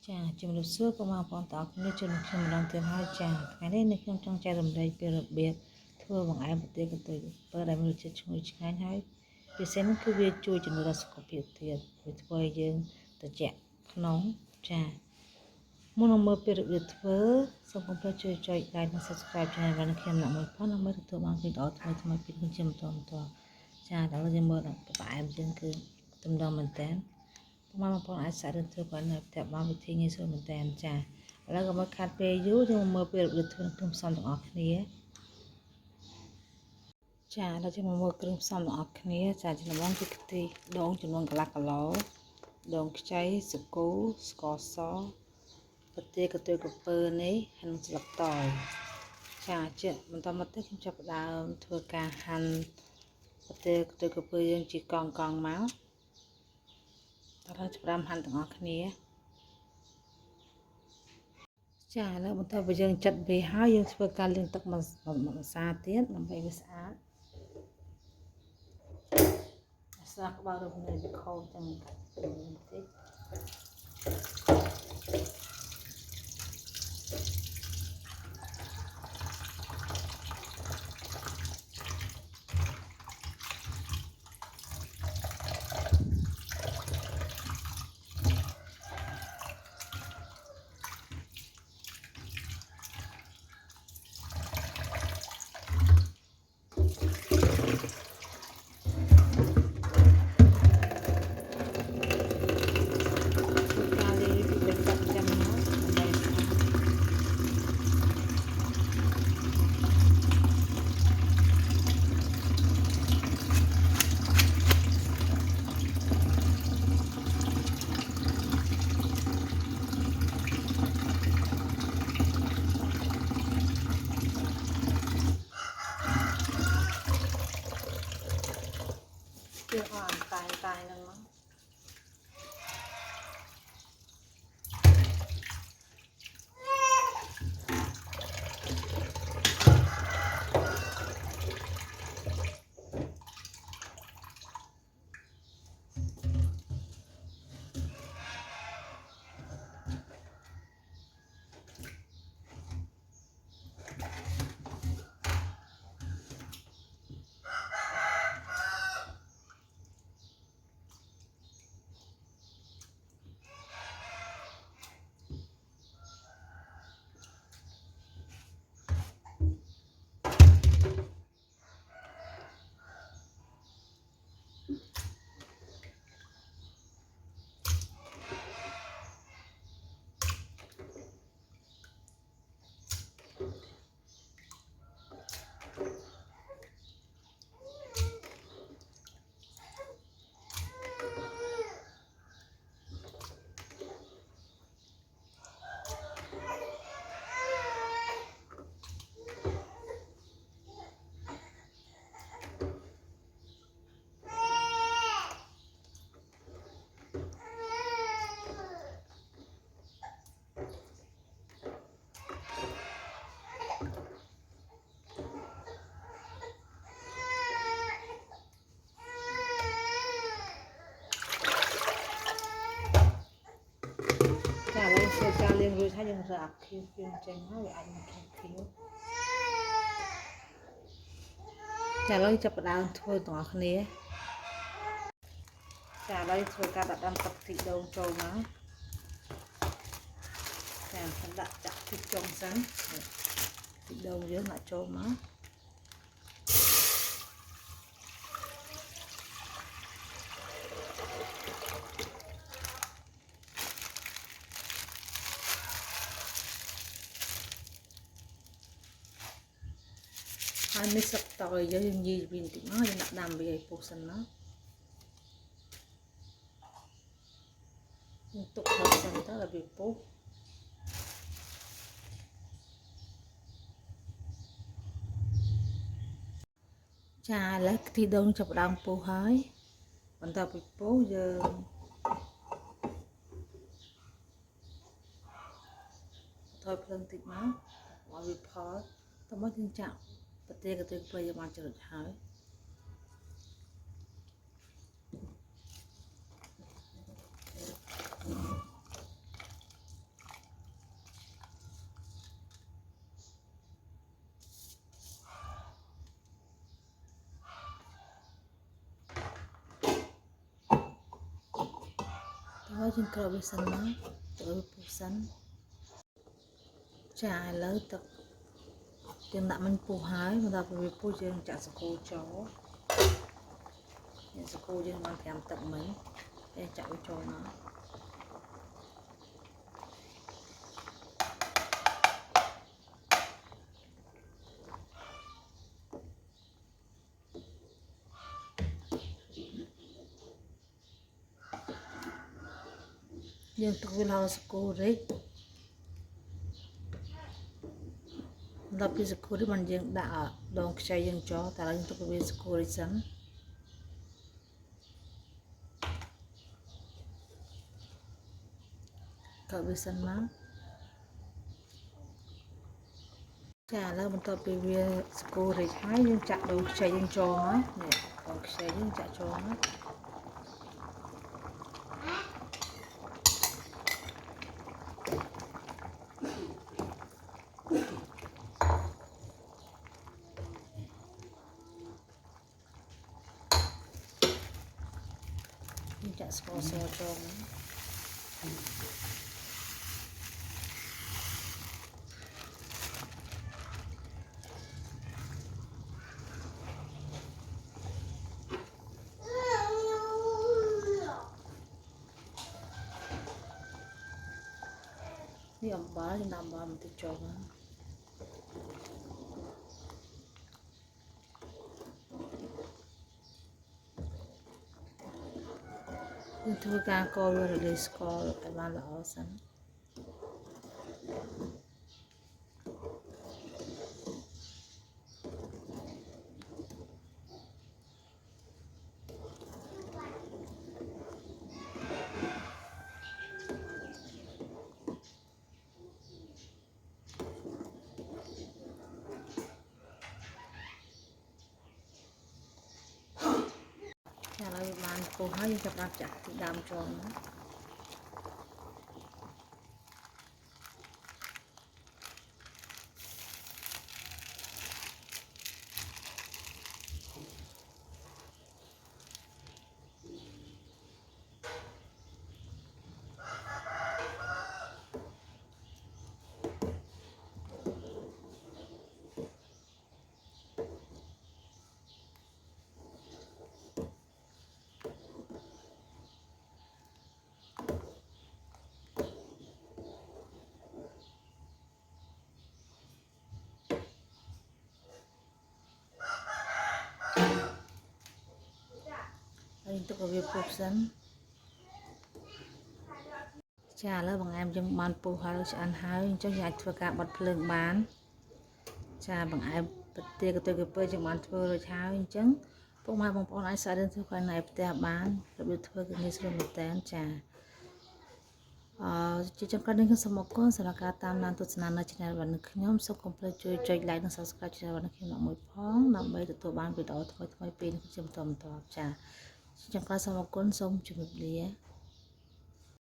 ចាជំរាបសួរពុកម៉ែបងប្អូនទាំងអស់គ្នាជួបនឹងខ្ញុំម្ដងទៀតហើយចាថ្ងៃនេះនៅខ្ញុំចង់ចែករំលែកពីរបៀបធ្វើបង្អែមប្រទេសកន្ទុយពើដែលមានរសជាតិឈ្ងុយឆ្ងាញ់ហើយពិសេសនោះគឺវាជួយជំនួយដល់សុខភាពទៀតវាធ្វើឲ្យយើងត្រជាក់ក្នុងចាមុននឹងមើលពីរបៀបធ្វើសូមកុំភ្លេចជួយចុច like និង subscribe channel របស់ខ្ញុំអ្នកមួយផងដើម្បីទទួលបានវីដេអូថ្មីៗពីខ្ញុំជាបន្តចាដល់យើងមើលដល់ផ្អែមយើងគឺទំនងមែនតើបងប្អូនអាចសាករៀនធ្វើបាននៅផ្ទះបានវិធីងាយស្រួលមែនតើចាឥឡូវក៏មកខាត់ពេលយូរយើងមើលពីរបៀបធ្វើគ្រឿងផ្សំទាំងអស់គ្នាចាដល់យើងមកមើលគ្រឿងផ្សំទាំងអស់គ្នាចាចំនួនគឺខ្ទិះដូងចំនួនកន្លះគីឡូដូងខ្ចីសាគូស្ករសប្រទាលកន្ទុយក្រពើនេះហើយនឹងស្លឹកតើយចាបន្តមកទៀតខ្ញុំចាប់ផ្ដើមធ្វើការហាន់ប្រទាលកន្ទុយក្រពើយើងជាកង់មកដល់ចាប់ហាន់ទាំងអស់គ្នាចាឥឡូវបន្ទាប់ពីយើងចិតវាហើយយើងធ្វើការលាងទឹកម្សាទៀតដើម្បីវាស្អាតស្អាតក្បាលរំលែកវាខោចឹងបន្តិចគេអត់តែនឹងមកចាឥឡូវធ្វើការលាងរួចហើយយើងរើអាខៀវចេញហើយវាអាចមកខៀវចាឥឡូវចាប់ផ្ដើមធ្វើទាំងអស់គ្នាចាឥឡូវធ្វើការដាក់ដាំទឹកខ្ទិះដូងចូលមកចាដាក់ចាក់ខ្ទិះចុងសិនខ្ទិះដូងយើងដាក់ចូលមកហើយនេះស្លឹកតើយយើងញីវាបន្តិចមកយើងដាក់ដាំវាឲ្យពុះសិនមកយើងទុកឲ្យសិនទៅឲ្យវាពុះចាឥឡូវខ្ទិះដូងចាប់ផ្ដើមពុះហើយបន្ទាប់ពីពុះយើងថយភ្លើងតិចមកឲ្យវាផលតោះមកយើងចាក់ប្រទាលកន្ទុយក្រពើយើងបានចរុចហើយ đó trên cầu bị sân nó tự bị sân trả lớn tập chừng nặng mình phù hái mà đọc về phù chừng trả sự cô chó nhận sự cô chừng mang kèm tập mấy để chạy cho nó nhưng tôi lo sự cô đấy đọc cái sự cô đấy mình dừng đã đón chạy dừng cho ta là những tôi biết sự cô đấy sẵn cậu biết sẵn má chả là mình tập về sự cô đấy hái nhưng chặt đầu chạy dừng cho nó nè còn chạy dừng chạy cho nó chả sponsor cho nó đi ông bá thì nằm vào mình cho nó nhưng tôi càng coi rồi để score cái ban lỡ sẵn chả là bạn cô hái nhưng chặt chặt thì đam cho nó anh tôi có việc phục sẵn chả là bằng em trong bàn phù hóa được ăn hái cho nhà thưa cả bật lượng bán chả bằng em bật tiền cái tôi cái bơi trong bàn thưa rồi cháo trứng phong mai bằng phong ai sợ đến thưa khoai này bật bán rồi biết thưa cái người sử dụng tên chả chỉ trong cái đêm sớm một con sẽ là cả tam nan tôi sẽ nói chuyện với những nhóm số complete chơi like và subscribe cho bạn khi nào mới phóng làm bây tụi bạn video thôi thôi pin chấm chấm chả trong cái sớm một con xong chụp lìa